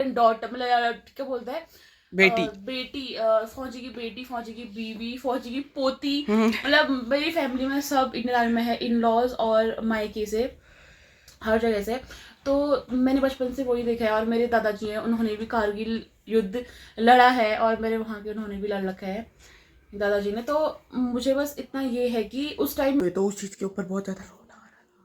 Dot मतलब क्या बोलते हैं, बेटी बेटी, फौजी की बेटी, फौजी की बीवी, फौजी की पोती। मतलब मेरी फैमिली में सब इंडियन आर्मी में है, इन लॉज और मायके से, हर जगह से। तो मैंने बचपन से वही देखा है। और मेरे दादाजी हैं, उन्होंने भी कारगिल युद्ध लड़ा है, और मेरे वहाँ के उन्होंने भी लड़ रखा है दादाजी ने। तो मुझे बस इतना ये है कि उस टाइम तो उस चीज के ऊपर बहुत ज्यादा रोना आ रहा था।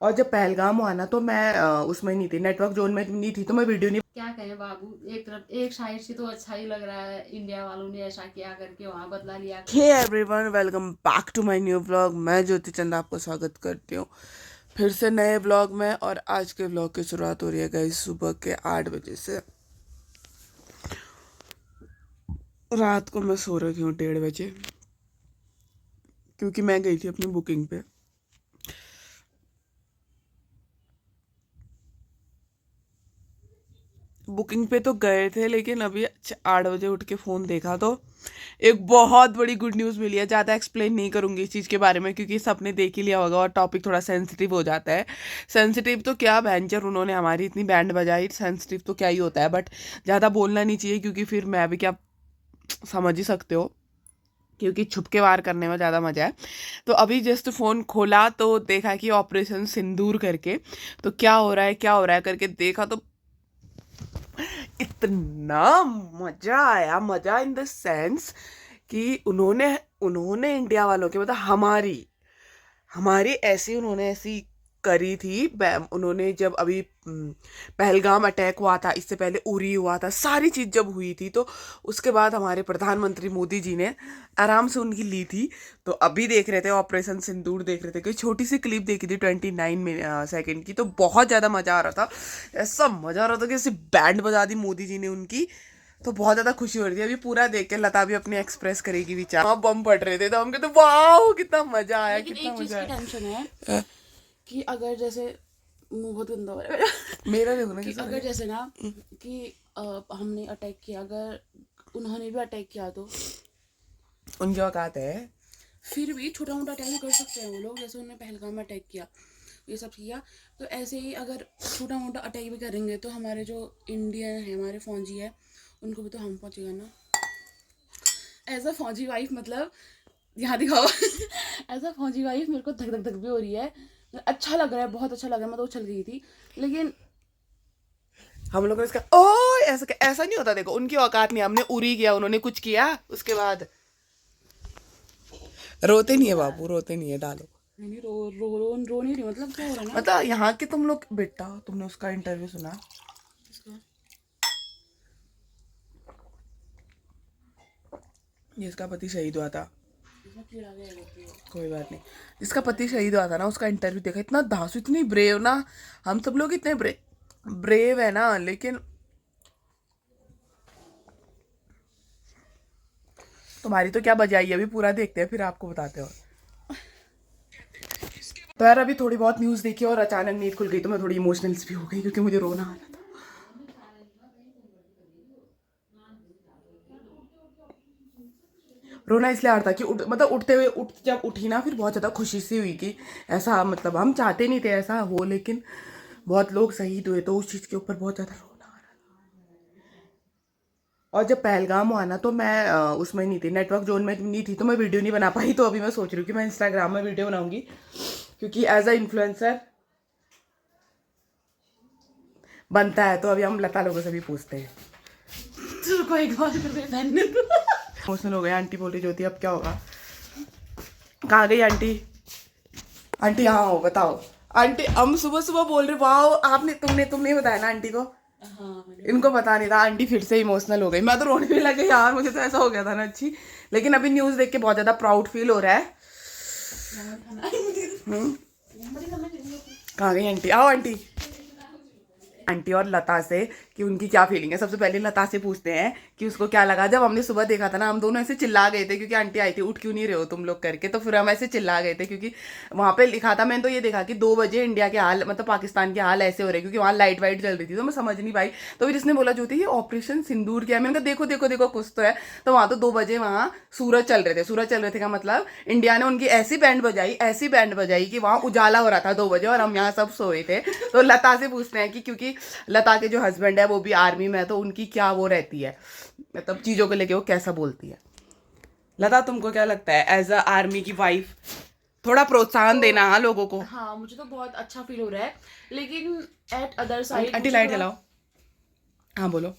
और जब पहलगाम हुआ ना तो मैं उसमें नहीं थी, नेटवर्क जोन में नहीं थी, तो मैं वीडियो नहीं। क्या कहें बाबू, एक तरफ एक साइड से तो अच्छा ही लग रहा है, इंडिया वालों ने ऐसा किया करके वहाँ बदला लिया। Hey everyone, welcome back to my new vlog. मैं ज्योति चंद आपको स्वागत करती हूँ फिर से नए व्लॉग में। और आज के व्लॉग की शुरुआत हो रही है गाइस सुबह के 8 बजे से। रात को मैं सो रही हूँ 1:30 बजे, क्योंकि मैं गई थी अपनी बुकिंग पे। बुकिंग पे तो गए थे, लेकिन अभी 8 बजे उठ के फ़ोन देखा तो एक बहुत बड़ी गुड न्यूज़ मिली है। ज़्यादा एक्सप्लेन नहीं करूँगी इस चीज़ के बारे में, क्योंकि सबने देख ही लिया होगा और टॉपिक थोड़ा सेंसिटिव हो जाता है। सेंसिटिव तो क्या भयंकर, उन्होंने हमारी इतनी बैंड बजाई, सेंसिटिव तो क्या ही होता है, बट ज़्यादा बोलना नहीं चाहिए, क्योंकि फिर मैं भी क्या, समझ ही सकते हो, क्योंकि छुप के वार करने में ज़्यादा मज़ा है। तो अभी जस्ट फ़ोन खोला तो देखा कि ऑपरेशन सिंदूर करके, तो क्या हो रहा है क्या हो रहा है करके देखा तो इतना मजा आया। मजा इन द सेंस कि उन्होंने उन्होंने इंडिया वालों के मतलब हमारी हमारी ऐसी उन्होंने ऐसी करी थी। उन्होंने जब अभी पहलगाम अटैक हुआ था, इससे पहले उरी हुआ था, सारी चीज़ जब हुई थी, तो उसके बाद हमारे प्रधानमंत्री मोदी जी ने आराम से उनकी ली थी। तो अभी देख रहे थे ऑपरेशन सिंदूर, देख रहे थे कि छोटी सी क्लिप देखी थी 29 सेकेंड की, तो बहुत ज़्यादा मज़ा आ रहा था। ऐसा मज़ा आ रहा था कि ऐसी बैंड बजा दी मोदी जी ने उनकी, तो बहुत ज़्यादा खुशी हो रही थी। अभी पूरा देख के लता भी अपने एक्सप्रेस करेगी विचार। वहाँ बम पड़ रहे थे तो हम कहते वाह कितना मज़ा आया, लेकिन कितना एक चीज मज़ा की आया। टेंशन है कि अगर जैसे, मुंह बहुत गंदा हो रहा है मेरा देखो ना कि कैसा अगर लगे। जैसे ना कि हमने अटैक किया, अगर उन्होंने भी अटैक किया तो उनकी औकात है। फिर भी छोटा मोटा अटैक भी कर सकते हैं वो लोग। जैसे उन्होंने पहलगाम में अटैक किया, ये सब किया, तो ऐसे ही अगर छोटा मोटा अटैक भी करेंगे तो हमारे जो इंडियन है, हमारे फौजी है, उनको भी तो हम पहुंचेगा ना। एज अ फौजी वाइफ, मतलब यहाँ दिखाओ एज अ फौजी वाइफ मेरे को धक धक धक भी हो रही है। अच्छा लग रहा है, बहुत अच्छा लग रहा है, मैं तो उछल गई थी। लेकिन हम लोगों ने इसका ओ ऐसा ऐसा नहीं होता। देखो उनकी औकात नहीं, हमने उरी किया, उन्होंने कुछ किया उसके बाद रोते नहीं है बाबू, रोते नहीं है, डालो। नहीं, रो नहीं रही, मतलब क्या हो रहा है ना। मतलब यहाँ के तुम लोग बेटा, तुमने उसका इंटरव्यू सुना? इसका जिसका पति शहीद हुआ था, इसमें कीड़ा गया करती है। कोई बात नहीं, जिसका पति शहीद हुआ था ना, उसका इंटरव्यू देखा। इतना धांसू, इतनी ब्रेव ना। हम सब लोग इतने ब्रेव है ना, लेकिन तुम्हारी तो क्या बजाई, अभी पूरा देखते हैं फिर आपको बताते हो। तो यार अभी थोड़ी बहुत न्यूज़ देखी और अचानक नींद खुल गई, तो मैं थोड़ी इमोशनल भी हो गई, क्योंकि मुझे रोना आ रहा था। रोना इसलिए आ रहा था कि मतलब उठते हुए जब उठी ना, फिर बहुत ज़्यादा खुशी सी हुई कि ऐसा, मतलब हम चाहते नहीं थे ऐसा हो, लेकिन बहुत लोग शहीद हुए, तो उस चीज़ के ऊपर बहुत ज़्यादा रोना आ रहा था। और जब पहलगाम हुआ ना तो मैं उसमें नहीं थी, नेटवर्क जोन में नहीं थी, तो मैं वीडियो नहीं बना पाई। तो अभी मैं सोच रही हूँ कि मैं इंस्टाग्राम में वीडियो बनाऊंगी, क्योंकि एज अ इन्फ्लुएंसर बनता है। तो अभी हम लता लोगों से भी पूछते हैं। रुको एक बार फिर मेरी बहन ने इमोशनल हो गए। आंटी बोल रही ज्योति अब क्या होगा। कहाँ गई आंटी? आंटी यहाँ हो, बताओ। आंटी हम सुबह सुबह बोल रहे वाह, आपने तुमने तुमने बताया ना आंटी को? हाँ, इनको पता नहीं था। आंटी फिर से इमोशनल हो गई, मैं तो रोने भी लग गई यार, मुझे तो ऐसा हो गया था ना अच्छी। लेकिन अभी न्यूज़ देख के बहुत ज़्यादा प्राउड फील हो रहा है। कहाँ गई आंटी? आओ आंटी। आंटी और लता से कि उनकी क्या फीलिंग है। सबसे पहले लता से पूछते हैं कि उसको क्या लगा जब हमने सुबह देखा था ना। हम दोनों ऐसे चिल्ला गए थे, क्योंकि आंटी आई थी, उठ क्यों नहीं रहे हो तुम लोग करके। तो फिर हम ऐसे चिल्ला गए थे, क्योंकि वहाँ पे लिखा था, मैंने तो ये देखा कि 2 बजे इंडिया के हाल, मतलब पाकिस्तान के हाल ऐसे हो रहे, क्योंकि वहाँ लाइट वाइट जल रही थी, तो मैं समझ नहीं पाई। तो फिर इसने बोला जो थी ये ऑपरेशन सिंदूर क्या है। मैंने कहा देखो देखो देखो कुछ तो है। तो वहाँ तो 2 बजे वहाँ सूरज चल रहे थे। सूरज चल रहे थे का मतलब इंडिया ने उनकी ऐसी बैंड बजाई, ऐसी बैंड बजाई कि वहाँ उजाला हो रहा था 2 बजे, और हम यहाँ सब सोए थे। तो लता से पूछते हैं कि क्योंकि लता के जो हस्बैंड है वो भी आर्मी में है, तो उनकी क्या वो रहती है, मतलब चीज़ों को लेके वो कैसा बोलती है। लता तुमको क्या लगता है एज अ आर्मी की वाइफ, थोड़ा प्रोत्साहन देना हाँ लोगों को। हाँ, मुझे तो बहुत अच्छा फील हो रहा है, लेकिन eight other side aunty light जलाओ। हाँ बोलो।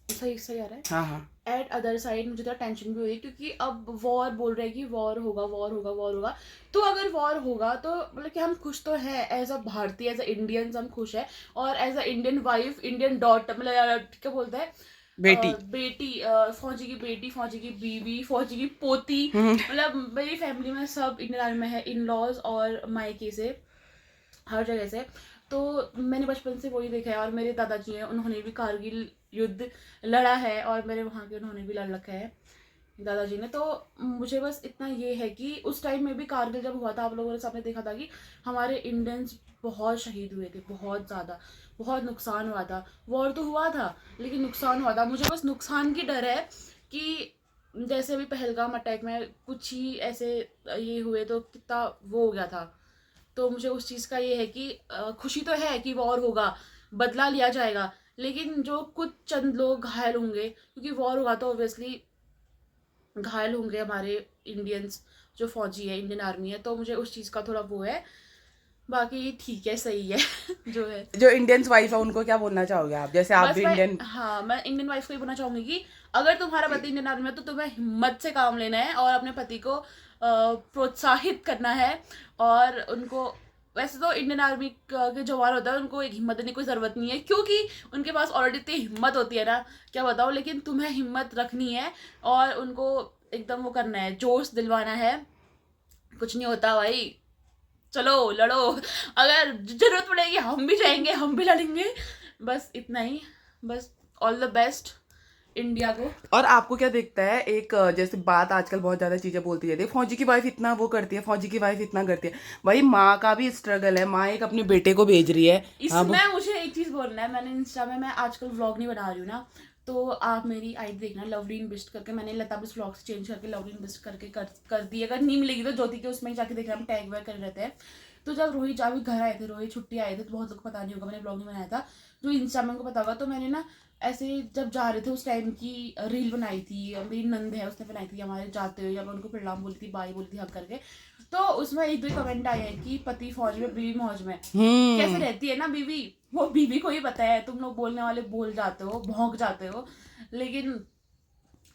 सही सही आ रहा है। हाँ हाँ। एट अदर साइड मुझे थोड़ा टेंशन भी हो रही है, क्योंकि अब वॉर बोल रहे हैं कि वॉर होगा वॉर होगा वॉर होगा। तो अगर वॉर होगा तो मतलब कि हम खुश तो हैं एज अ भारतीय, एज अ इंडियंस हम खुश है, और as a Indian wife, Indian daughter, मतलब क्या बोलते हैं, बेटी बेटी, फौजी की बेटी, फौजी की बीवी, फौजी की पोती, मतलब मेरी फैमिली में सब इंडियन आर्मी में है, इन लॉज और मायके से, हर जगह से। तो मैंने बचपन से वही देखा है, और मेरे दादाजी हैं, उन्होंने भी कारगिल युद्ध लड़ा है, और मेरे वहाँ के उन्होंने भी लड़ रखा है दादाजी ने। तो मुझे बस इतना ये है कि उस टाइम में भी कारगिल जब हुआ था, आप लोगों ने सामने देखा था कि हमारे इंडियंस बहुत शहीद हुए थे, बहुत ज़्यादा, बहुत नुकसान हुआ था। वॉर तो हुआ था लेकिन नुकसान हुआ था। मुझे बस नुकसान की डर है कि जैसे अभी पहलगाम अटैक में कुछ ही ऐसे ये हुए तो कितना वो हो गया था। तो मुझे उस चीज़ का ये है कि खुशी तो है कि वॉर होगा, बदला लिया जाएगा, लेकिन जो कुछ चंद लोग घायल होंगे, क्योंकि वॉर होगा तो ऑब्वियसली घायल होंगे हमारे इंडियंस, जो फौजी है, इंडियन आर्मी है। तो मुझे उस चीज़ का थोड़ा वो है, बाकी ठीक है, सही है जो है। जो इंडियंस वाइफ है उनको क्या बोलना चाहोगे आप, जैसे आप बस भी मैं, इंडियन। हाँ, मैं इंडियन वाइफ को ही बोलना चाहूंगी कि अगर तुम्हारा पति इंडियन आर्मी में तो तुम्हें हिम्मत से काम लेना है और अपने पति को प्रोत्साहित करना है। और उनको, वैसे तो इंडियन आर्मी के जवान होता है, उनको एक हिम्मत देने की कोई ज़रूरत नहीं है, क्योंकि उनके पास ऑलरेडी इतनी हिम्मत होती है ना, क्या बताओ। लेकिन तुम्हें हिम्मत रखनी है और उनको एकदम वो करना है, जोश दिलवाना है। कुछ नहीं होता भाई, चलो लड़ो, अगर जरूरत पड़ेगी हम भी जाएंगे, हम भी लड़ेंगे। बस इतना ही, बस ऑल द बेस्ट इंडिया को। और आपको क्या दिखता है, एक जैसे बात आजकल बहुत ज्यादा चीजें बोलती रहती है, फौजी की वाइफ इतना वो करती है, फौजी की वाइफ इतना करती है। भाई माँ का भी स्ट्रगल है, माँ एक अपने बेटे को भेज रही है। हाँ इसमें मुझे एक चीज बोलना है, मैंने इंस्टा में, मैं आजकल व्लॉग नहीं बना रही हूँ ना, तो आप मेरी आईडी देखना, लवली इन बिस्ट करके, मैंने लता बिस्ट व्लॉग से चेंज करके लवली इन बिस्ट करके कर दी। अगर नहीं मिलेगी तो ज्योति के उसमें जाके देखना, हम टैग वैग कर रहते हैं। तो जब रोहित अभी घर आए थे, रोहित छुट्टी आए थे, तो बहुत लोग को पता नहीं होगा, मैंने ब्लॉग नहीं बनाया था, जो इंस्टा में उनको पता होगा। तो मैंने ना ऐसे जब जा रहे थे उस टाइम की रील बनाई थी, मेरी नंद है उसने बनाई थी, हमारे जाते हुए जब उनको प्रणाम बोली थी, बाई बोली थी हक करके। तो उसमें एक दो कमेंट आए हैं कि पति फौज में, बीवी मौज में। कैसे रहती है ना बीवी, वो बीवी को ही पता है। तुम लोग बोलने वाले बोल जाते हो, भौंक जाते हो, लेकिन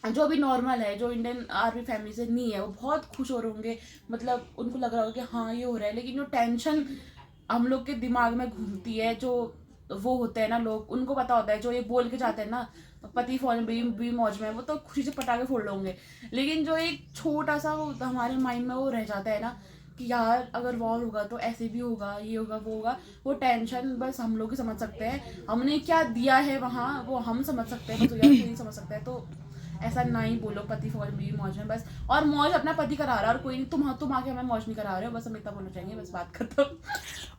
जो भी नॉर्मल है, जो इंडियन आर्मी फैमिली से नहीं है, वो बहुत खुश हो रहे होंगे। मतलब उनको लग रहा होगा कि हाँ ये हो रहा है, लेकिन जो टेंशन हम लोग के दिमाग में घूमती है, जो वो होते हैं ना लोग, उनको पता होता है, जो ये बोल के जाते हैं ना पति फौज में, बीवी मौज में, वो तो खुशी से पटाखे फोड़ लोगे। लेकिन जो एक छोटा सा वो हमारे माइंड में वो रह जाता है ना कि यार अगर वॉर होगा तो ऐसे भी होगा, ये होगा वो होगा, वो टेंशन बस हम लोग ही समझ सकते हैं। हमने क्या दिया है वहाँ वो हम समझ सकते हैं, बस यार कोई नहीं समझ सकता है। तो ऐसा ना ही बोलो पति फौज में, मौज में, बस। और मौज अपना पति करा रहा है, और कोई नहीं, तुम आके हमें मौज नहीं करा रहे हो, बस हम इतना बोलना चाहेंगे, बस बात खत्म।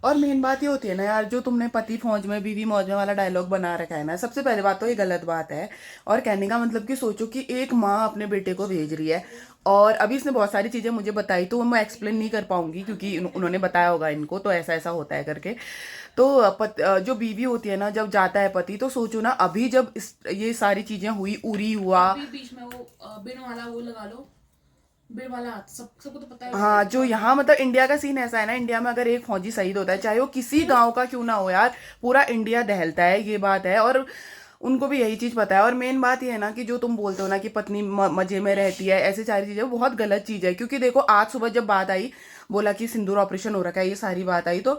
और मेन बात ये होती है ना यार, जो तुमने पति फौज में बीवी मौज में वाला डायलॉग बना रखा है ना, सबसे पहले बात तो ये गलत बात है। और कहने का मतलब कि सोचो कि एक माँ अपने बेटे को भेज रही है, और अभी इसने बहुत सारी चीज़ें मुझे बताई, तो मैं एक्सप्लेन नहीं कर पाऊंगी क्योंकि उन्होंने बताया होगा इनको, तो ऐसा ऐसा होता है करके। तो जो बीवी होती है ना, जब जाता है पति, तो सोचो ना अभी जब ये सारी चीज़ें हुई, उरी हुआ। अभी बीच में वो बिन वाला वो लगा लो, बिन वाला हाथ, सबको तो पता है। हाँ, जो यहाँ मतलब इंडिया का सीन ऐसा है ना, इंडिया में अगर एक फौजी शहीद होता है, चाहे वो किसी गांव का क्यों ना हो यार, पूरा इंडिया दहलता है, ये बात है। और उनको भी यही चीज़ पता है। और मेन बात ये है ना कि जो तुम बोलते हो ना कि पत्नी मजे में रहती है, ऐसी सारी चीज़ें, वो बहुत गलत चीज़ है। क्योंकि देखो आज सुबह जब बात आई, बोला कि सिंदूर ऑपरेशन हो रखा है, ये सारी बात आई, तो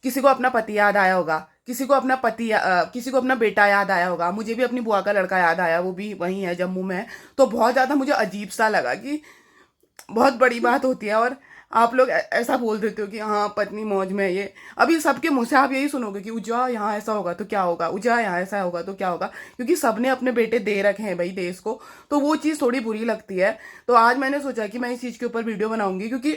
किसी को अपना पति याद आया होगा, किसी को अपना किसी को अपना बेटा याद आया होगा। मुझे भी अपनी बुआ का लड़का याद आया, वो भी वहीं है, जम्मू में है। तो बहुत ज़्यादा मुझे अजीब सा लगा कि बहुत बड़ी बात होती है, और आप लोग ऐसा बोल देते हो कि हाँ पत्नी मौज में है। ये अभी सबके मुंह से आप यही सुनोगे कि उजा यहाँ ऐसा होगा तो क्या होगा, उजा यहाँ ऐसा होगा तो क्या होगा, क्योंकि सबने अपने बेटे दे रखे हैं भाई देश को, तो वो चीज़ थोड़ी बुरी लगती है। तो आज मैंने सोचा कि मैं इस चीज़ के ऊपर वीडियो बनाऊंगी, क्योंकि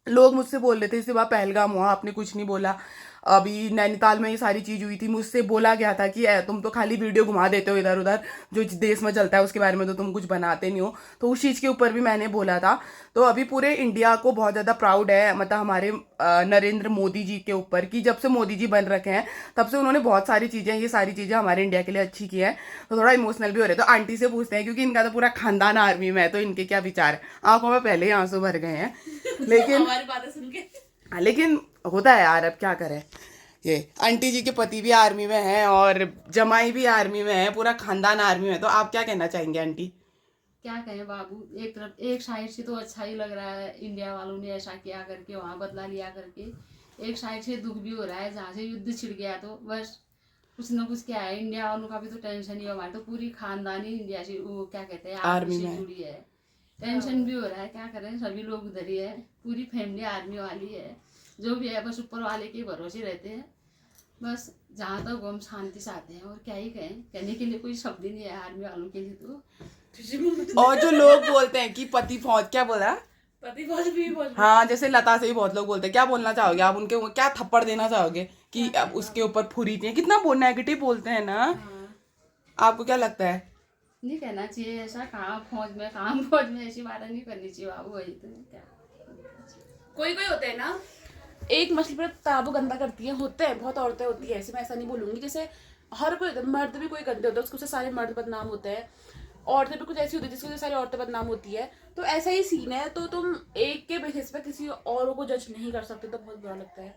लोग मुझसे बोल रहे थे, इसके बाद पहलगाम हुआ आपने कुछ नहीं बोला, अभी नैनीताल में ये सारी चीज़ हुई थी, मुझसे बोला गया था कि तुम तो खाली वीडियो घुमा देते हो इधर उधर, जो देश में चलता है उसके बारे में तो तुम कुछ बनाते नहीं हो। तो उस चीज़ के ऊपर भी मैंने बोला था। तो अभी पूरे इंडिया को बहुत ज़्यादा प्राउड है, मतलब हमारे नरेंद्र मोदी जी के ऊपर, कि जब से मोदी जी बन रखे हैं तब से उन्होंने बहुत सारी चीज़ें, ये सारी चीज़ें हमारे इंडिया के लिए अच्छी की है। तो थोड़ा इमोशनल भी हो रहे हैं। तो आंटी से पूछते हैं, क्योंकि इनका तो पूरा खानदान आर्मी में है, तो इनके क्या विचार है। आंखों में पहले ही आंसू भर गए हैं, लेकिन हमारी बातें सुन के हाँ, लेकिन होता है यार, अब क्या करें। ये आंटी जी के पति भी आर्मी में हैं और जमाई भी आर्मी में है, पूरा खानदान आर्मी में है। तो आप क्या कहना चाहेंगे आंटी? क्या कहें बाबू, एक तरफ एक साइड से तो अच्छा ही लग रहा है, इंडिया वालों ने ऐसा किया करके, वहाँ बदला लिया करके। एक साइड से दुख भी हो रहा है, जहाँ से युद्ध छिड़ गया तो बस कुछ ना कुछ क्या है, इंडिया वालों का भी तो टेंशन ही है। हमारी तो पूरी खानदानी इंडिया से, वो क्या कहते हैं, आर्मी आर्मी से में। जुड़ी है। टेंशन भी हो रहा है, क्या करें, सभी लोग उधर ही है, पूरी फैमिली आर्मी वाली है। जो भी है बस ऊपर वाले के भरोसे रहते हैं। बस जहाँ तक हम शांति से आते हैं, और क्या ही कहें, कहने के लिए कोई शब्द ही नहीं है आर्मी वालों के लिए तो। और जो लोग बोलते हैं कि पति फौज, क्या बोला? पति फौज भी फौज। हाँ, जैसे लता से भी बहुत लोग बोलते हैं, क्या बोलना चाहोगे आप उनके, क्या थप्पड़ देना चाहोगे कि अब उसके ऊपर फुरी थी, कितना नेगेटिव बोलते हैं ना। हाँ, आपको क्या लगता है? नहीं कहना चाहिए ऐसा, कहाँ फौज में काम फौज में, ऐसी बातें नहीं करनी चाहिए बाबू। वही तो क्या, कोई कोई होते हैं ना, एक मछली पर ताबू गंदा करती है, होते हैं बहुत औरतें होती है ऐसे, मैं ऐसा नहीं बोलूंगी। जैसे हर कोई, मर्द भी कोई गंदे होते हैं, उसको से सारे मर्द बदनाम होते हैं। औरतें भी कुछ ऐसी होती है जिसकी वजह से सारी औरतें बदनाम होती है। तो ऐसा ही सीन है। तो तुम एक के बेसिस पे किसी और को जज नहीं कर सकते, तो बहुत बुरा लगता है।